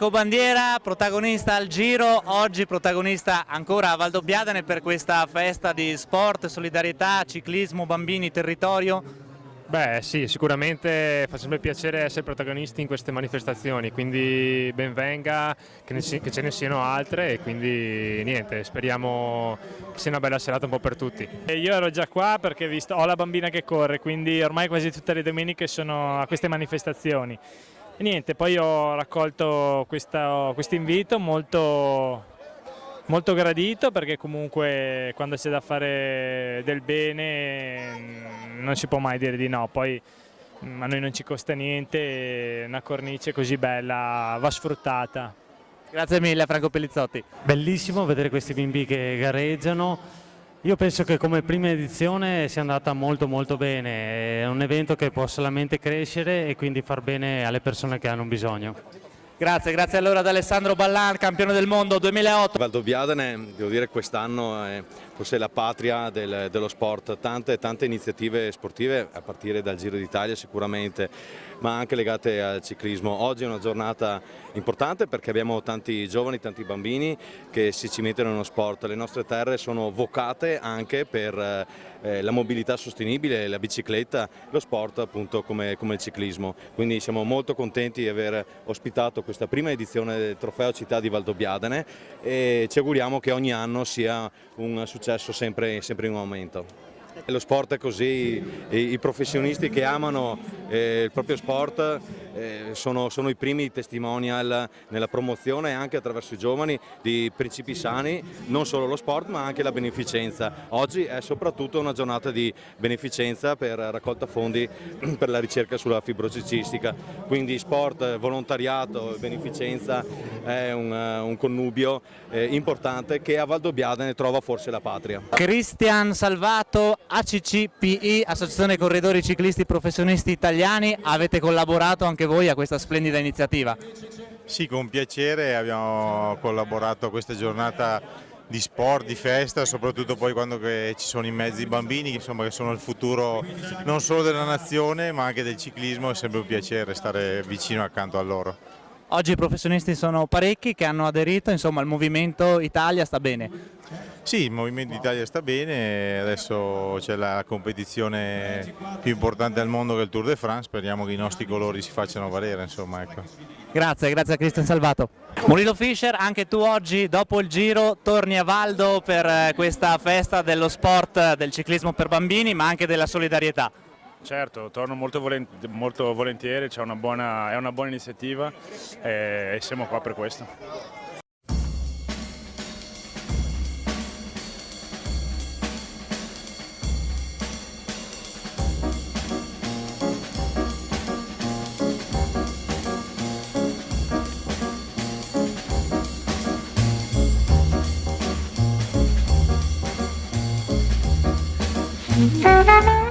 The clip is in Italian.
Marco Bandiera, protagonista al Giro, oggi protagonista ancora a Valdobbiadene per questa festa di sport, solidarietà, ciclismo, bambini, territorio. Beh sì, sicuramente fa sempre piacere essere protagonisti in queste manifestazioni, quindi ben venga, che ce ne siano altre e quindi niente, speriamo che sia una bella serata un po' per tutti. Io ero già qua perché ho la bambina che corre, quindi ormai quasi tutte le domeniche sono a queste manifestazioni. E niente, poi ho raccolto questo invito molto gradito, perché comunque quando c'è da fare del bene non si può mai dire di no. Poi a noi non ci costa niente e una cornice così bella va sfruttata. Grazie mille Franco Pellizzotti. Bellissimo vedere questi bimbi che gareggiano. Io penso che come prima edizione sia andata molto bene, è un evento che può solamente crescere e quindi far bene alle persone che hanno bisogno. Grazie allora ad Alessandro Ballan, campione del mondo 2008. Valdobbiadene, devo dire, quest'anno è forse la patria dello sport, tante iniziative sportive a partire dal Giro d'Italia sicuramente, ma anche legate al ciclismo. Oggi è una giornata importante perché abbiamo tanti giovani, tanti bambini che si cimentano nello sport. Le nostre terre sono vocate anche per la mobilità sostenibile, la bicicletta, lo sport appunto come il ciclismo. Quindi siamo molto contenti di aver ospitato questa prima edizione del Trofeo Città di Valdobbiadene e ci auguriamo che ogni anno sia un successo sempre in aumento. Lo sport è così, i professionisti che amano il proprio sport sono i primi testimonial nella promozione anche attraverso i giovani di principi sani, non solo lo sport ma anche la beneficenza. Oggi è soprattutto una giornata di beneficenza per raccolta fondi per la ricerca sulla fibrocicistica, quindi sport, volontariato e beneficenza è un connubio importante che a Valdobbiadene trova forse la patria. Cristian Salvato, ACCPI, Associazione Corridori Ciclisti Professionisti Italiani, avete collaborato anche voi a questa splendida iniziativa? Sì, con piacere abbiamo collaborato a questa giornata di sport, di festa, soprattutto poi quando ci sono in mezzo i bambini, insomma, che sono il futuro non solo della nazione ma anche del ciclismo, è sempre un piacere stare vicino accanto a loro. Oggi i professionisti sono parecchi che hanno aderito, insomma il Movimento Italia sta bene. Sì, il Movimento Italia sta bene, adesso c'è la competizione più importante al mondo che è il Tour de France, speriamo che i nostri colori si facciano valere, insomma, ecco. Grazie a Cristian Salvato. Murilo Fischer, anche tu oggi dopo il Giro torni a Valdo per questa festa dello sport, del ciclismo per bambini ma anche della solidarietà. Certo, torno molto volentieri, è una buona iniziativa e siamo qua per questo. Thank you.